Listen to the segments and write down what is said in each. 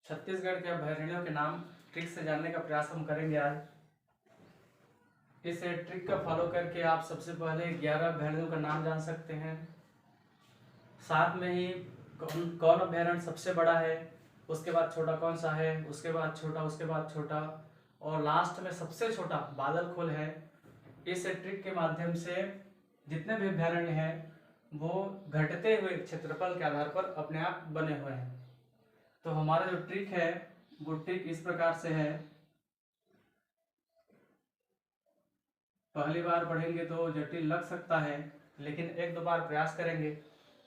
छत्तीसगढ़ के अभयारण्यों के नाम ट्रिक से जानने का प्रयास हम करेंगे आज। इस ट्रिक का फॉलो करके आप सबसे पहले 11 अभयारण्यों का नाम जान सकते हैं। साथ में ही कौन कौन अभयारण्य सबसे बड़ा है, उसके बाद छोटा कौन सा है, उसके बाद छोटा, उसके बाद छोटा और लास्ट में सबसे छोटा बादल खोल है। इस ट्रिक के माध्यम से जितने भी अभयारण्य हैं वो घटते हुए क्षेत्रफल के आधार पर अपने आप बने हुए हैं। तो हमारा जो ट्रिक है वो ट्रिक इस प्रकार से है। पहली बार पढ़ेंगे तो जटिल लग सकता है, लेकिन एक दो बार प्रयास करेंगे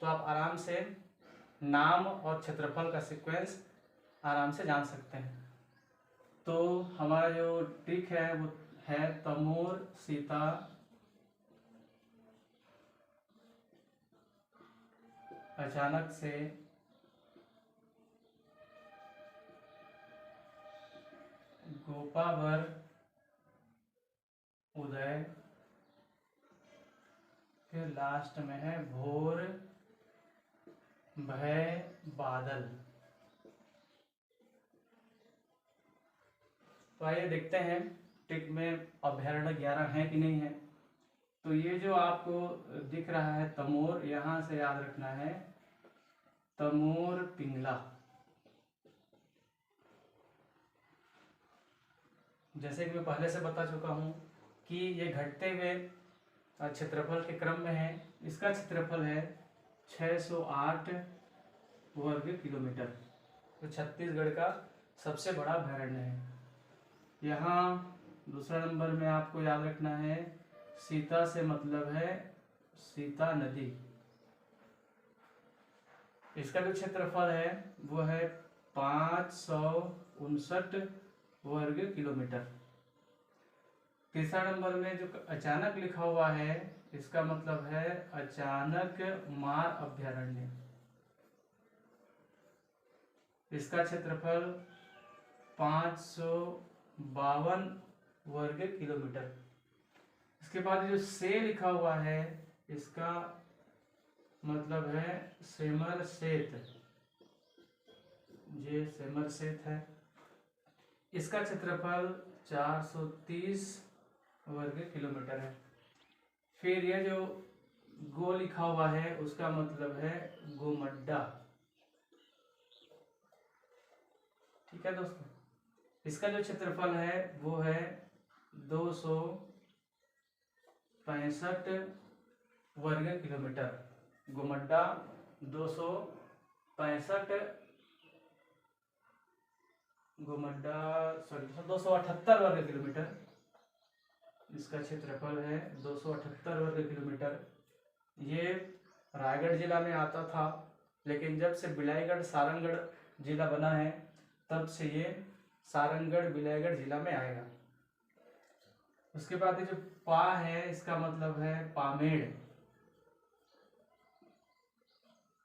तो आप आराम से नाम और क्षेत्रफल का सीक्वेंस आराम से जान सकते हैं। तो हमारा जो ट्रिक है वो है तमोर सीता अचानक से गोपाभर उदय, फिर लास्ट में है भोर भय बादल। तो आइए देखते हैं ट्रिक में अभयारण्य 11 है कि नहीं है। तो ये जो आपको दिख रहा है तमोर, यहाँ से याद रखना है तमोर पिंगला। जैसे कि मैं पहले से बता चुका हूँ कि ये घटते हुए क्षेत्रफल के क्रम में है। इसका क्षेत्रफल है 608 वर्ग किलोमीटर। तो छत्तीसगढ़ का सबसे बड़ा अभयारण्य है। यहाँ दूसरा नंबर में आपको याद रखना है सीता से मतलब है सीता नदी। इसका जो क्षेत्रफल है वो है 559 वर्ग किलोमीटर। तीसरा नंबर में जो अचानक लिखा हुआ है इसका मतलब है अचानक मार अभयारण्य। इसका क्षेत्रफल 552 वर्ग किलोमीटर। इसके बाद जो से लिखा हुआ है इसका मतलब है सेमरसेत, ये सेमरसेत है। इसका क्षेत्रफल 430 वर्ग किलोमीटर है। फिर ये जो गो लिखा हुआ है उसका मतलब है गोमड्डा। ठीक है दोस्तों, इसका जो क्षेत्रफल है वो है 265 वर्ग किलोमीटर। गोमड्डा 268 वर्ग किलोमीटर। इसका क्षेत्रफल है 278 वर्ग किलोमीटर। ये रायगढ़ जिला में आता था, लेकिन जब से बिलाईगढ़ सारंगढ़ जिला बना है तब से ये सारंगढ़ बिलाईगढ़ जिला में आएगा। उसके बाद ये जो पा है इसका मतलब है पामेड़,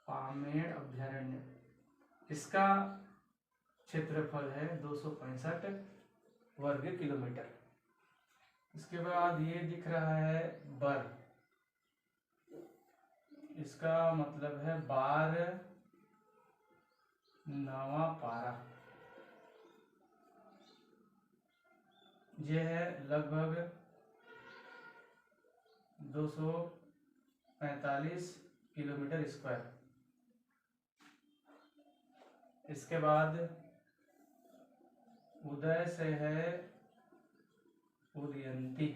पामेड़ अभयारण्य। इसका क्षेत्रफल है 265 वर्ग किलोमीटर। इसके बाद ये दिख रहा है बर, इसका मतलब है बार नवा पारा। ये है लगभग 245 किलोमीटर स्क्वायर। इसके बाद उदय से है उदयंती,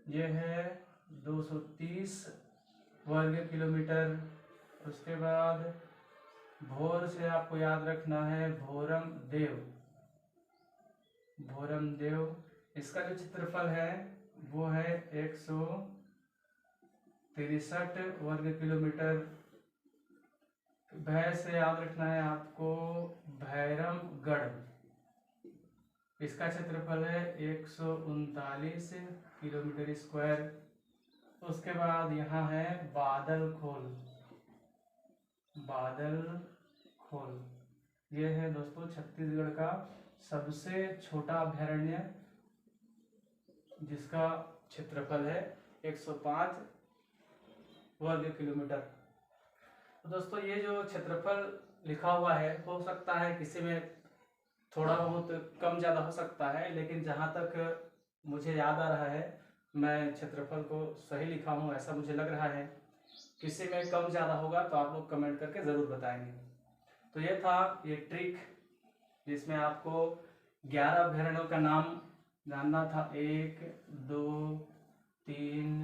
ये है 230 वर्ग किलोमीटर। उसके बाद भोर से आपको याद रखना है भोरम देव, भोरम देव। इसका जो क्षेत्रफल है वो है 163 वर्ग किलोमीटर। भय से याद रखना है आपको भैरमगढ़, इसका क्षेत्रफल है 139 किलोमीटर स्क्वायर। उसके बाद यहाँ है बादल खोल, बादल खोल। ये है दोस्तों छत्तीसगढ़ का सबसे छोटा अभयारण्य, जिसका क्षेत्रफल है 105 वर्ग किलोमीटर। तो दोस्तों ये जो क्षेत्रफल लिखा हुआ है, हो सकता है किसी में थोड़ा बहुत कम ज़्यादा हो सकता है, लेकिन जहाँ तक मुझे याद आ रहा है मैं क्षेत्रफल को सही लिखा हूँ, ऐसा मुझे लग रहा है। किसी में कम ज़्यादा होगा तो आप लोग कमेंट करके ज़रूर बताएंगे। तो ये था ये ट्रिक जिसमें आपको 11 अभ्यारण्यों का नाम जानना था। 1 2 3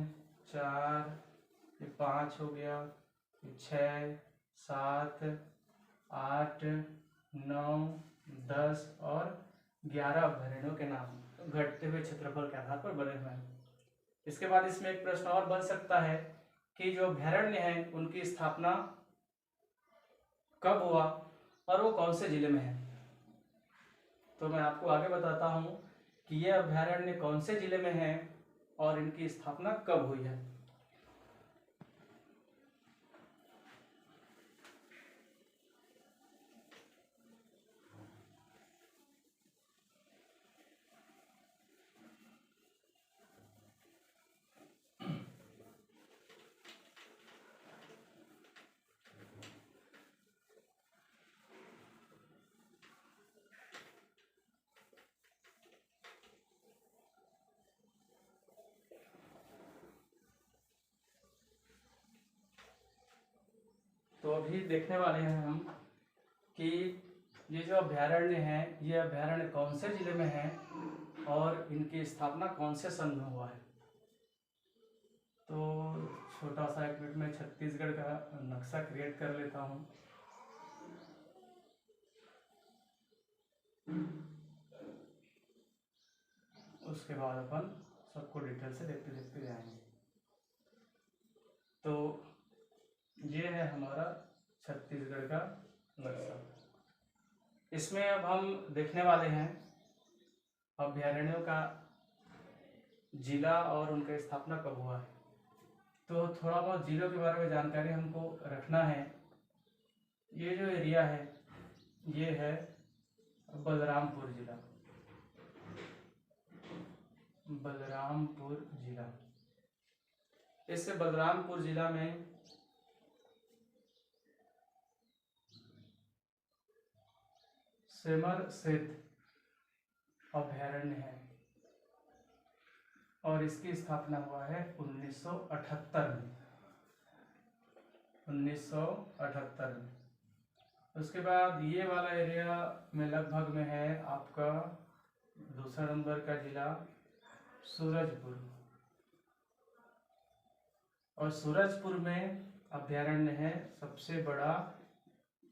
4, ये 5 हो गया, 6 7 8 9 10 और 11 अभ्यारण्यों के नाम घटते हुए क्षेत्रफल के आधार पर बने हुए हैं। इसके बाद इसमें एक प्रश्न और बन सकता है कि जो अभ्यारण्य है उनकी स्थापना कब हुआ और वो कौन से जिले में है। तो मैं आपको आगे बताता हूँ कि ये अभ्यारण्य कौन से जिले में है और इनकी स्थापना कब हुई है। तो अभी देखने वाले हैं हम कि ये जो अभ्यारण्य हैं ये अभ्यारण्य कौन से जिले में है और इनकी स्थापना कौन से सन में हुआ है। तो छोटा सा एक मिनट में छत्तीसगढ़ का नक्शा क्रिएट कर लेता हूँ। उसके बाद अपन सबको डिटेल से देखते देखते जाएंगे। तो ये है हमारा छत्तीसगढ़ का नक्शा। इसमें अब हम देखने वाले हैं अभ्यारण्यों का जिला और उनका स्थापना कब हुआ है। तो थोड़ा बहुत जिलों के बारे में जानकारी हमको रखना है। ये जो एरिया है ये है बलरामपुर जिला। बलरामपुर जिला, इस बलरामपुर जिला में सेमरसेत अभ्यारण्य है और इसकी स्थापना हुआ है 1978 में। 1978 में। उसके बाद ये वाला एरिया में लगभग में है आपका दूसरा नंबर का जिला सूरजपुर, और सूरजपुर में अभ्यारण्य है सबसे बड़ा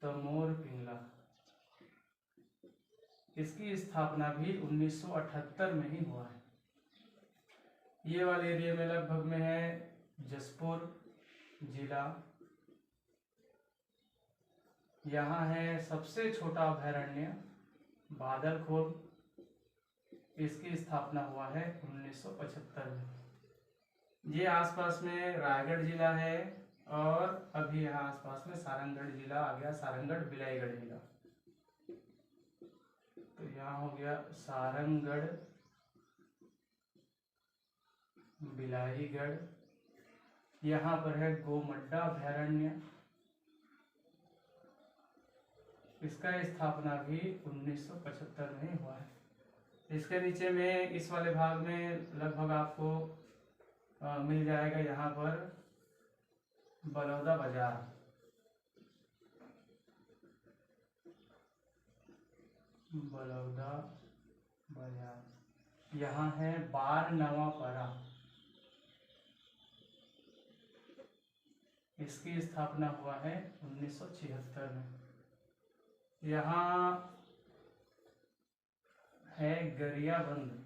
तमोर पिंगला। इसकी स्थापना भी 1978 में ही हुआ है। ये वाले एरिया में लगभग में है जसपुर जिला। यहाँ है सबसे छोटा अभ्यारण्य बादलखोल। इसकी स्थापना हुआ है 1975 में। ये आसपास में रायगढ़ जिला है और अभी यहाँ आसपास में सारंगगढ़ जिला आ गया, सारंगगढ़ बिलाईगढ़ जिला। तो यहाँ हो गया सारंगगढ़ बिलाईगढ़। यहाँ पर है गोमड्डा अभ्यारण्य। इसका स्थापना भी 1975 में ही हुआ है। इसके नीचे में इस वाले भाग में लगभग आपको मिल जाएगा यहाँ पर बलौदा बाजार। बलौदा बाजार। यहाँ है बारनवापरा। इसकी स्थापना हुआ है 1976 में। यहाँ है गरियाबंद।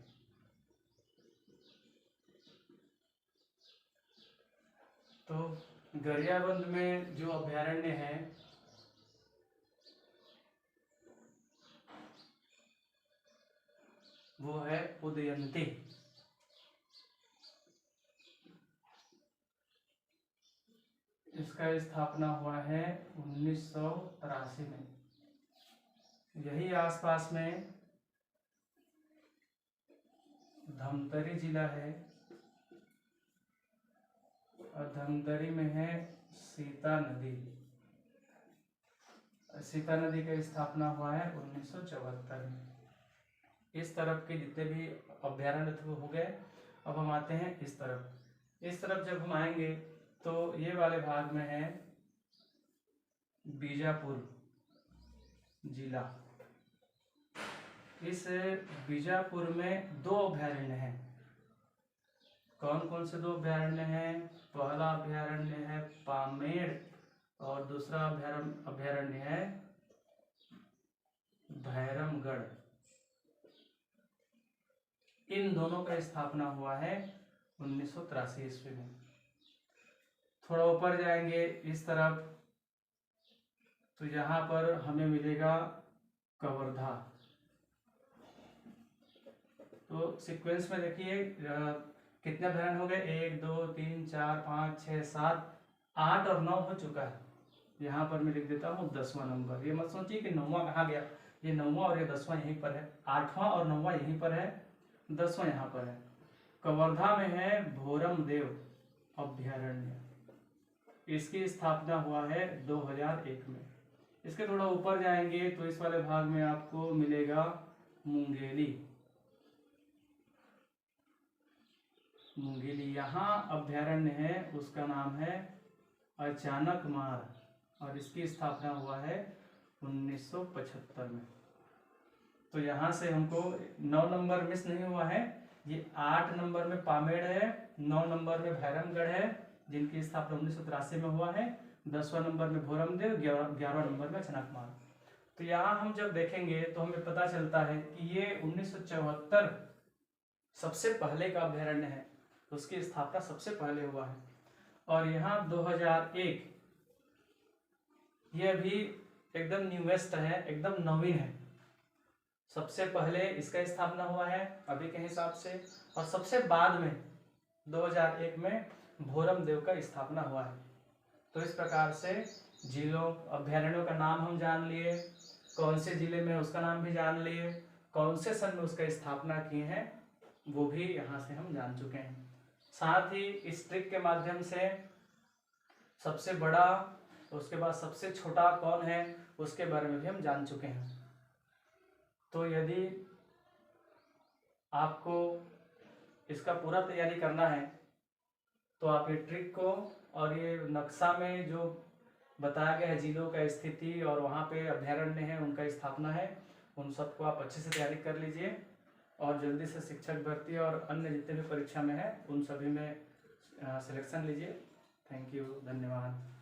तो गरियाबंद में जो अभ्यारण्य है वो है उदयंती। इसका स्थापना हुआ है 1983 में। यही आसपास में धमतरी जिला है और धमतरी में है सीता नदी। सीता नदी का स्थापना हुआ है 1974 में। इस तरफ के जितने भी अभ्यारण्य थे वो हो गए। अब हम आते हैं इस तरफ। इस तरफ जब हम आएंगे तो ये वाले भाग में है बीजापुर जिला। इस बीजापुर में 2 अभ्यारण्य हैं। कौन कौन से 2 अभ्यारण्य हैं? पहला अभ्यारण्य है पामेड़ और दूसरा अभ्यारण्य है भैरमगढ़। इन दोनों का स्थापना हुआ है 1983 ईस्वी में। थोड़ा ऊपर जाएंगे इस तरफ तो यहाँ पर हमें मिलेगा कवर्धा। तो सीक्वेंस में देखिए कितने अभ्यारण्य हो गए? 1 2 3 4 5 6 7 8 और 9 हो चुका है। यहाँ पर मैं लिख देता हूँ 10वां नंबर। ये मत सोचिए कि 9वां कहाँ गया, ये 9वां और ये 10वां यहीं पर है। 8वां और 9वां यहीं पर है, 10वां यहाँ पर है। कवर्धा में है भोरमदेव अभ्यारण्य। इसकी स्थापना हुआ है 2001 में। इसके थोड़ा ऊपर जाएंगे तो इस वाले भाग में आपको मिलेगा मुंगेली। यहाँ अभ्यारण्य है, उसका नाम है अचानक मार और इसकी स्थापना हुआ है 1975 में। तो यहाँ से हमको 9 नंबर मिस नहीं हुआ है। ये 8 नंबर में पामेड़ है, 9 नंबर में भैरमगढ़ है जिनकी स्थापना 1983 में हुआ है, 10वां नंबर में भोरमदेव, 11वां नंबर में अचानकमार। तो यहाँ हम जब देखेंगे तो हमें पता चलता है कि ये 1974 सबसे पहले का अभ्यारण्य है, उसकी स्थापना सबसे पहले हुआ है। और यहाँ 2001 ये भी एकदम न्यूएस्ट है, एकदम नवीन है। सबसे पहले इसका स्थापना हुआ है अभी के हिसाब से, और सबसे बाद में 2001 में भोरमदेव का स्थापना हुआ है। तो इस प्रकार से जिलों अभ्यारण्यों का नाम हम जान लिए, कौन से जिले में उसका नाम भी जान लिए, कौन से सन में उसका स्थापना किए हैं वो भी यहाँ से हम जान चुके हैं। साथ ही इस ट्रिक के माध्यम से सबसे बड़ा, उसके बाद सबसे छोटा कौन है उसके बारे में भी हम जान चुके हैं। तो यदि आपको इसका पूरा तैयारी करना है तो आप ये ट्रिक को और ये नक्शा में जो बताया गया है जिलों का स्थिति और वहाँ पे अभ्यारण्य है उनका स्थापना है, उन सबको आप अच्छे से तैयारी कर लीजिए और जल्दी से शिक्षक भर्ती और अन्य जितने भी परीक्षा में है उन सभी में सिलेक्शन लीजिए। थैंक यू, धन्यवाद।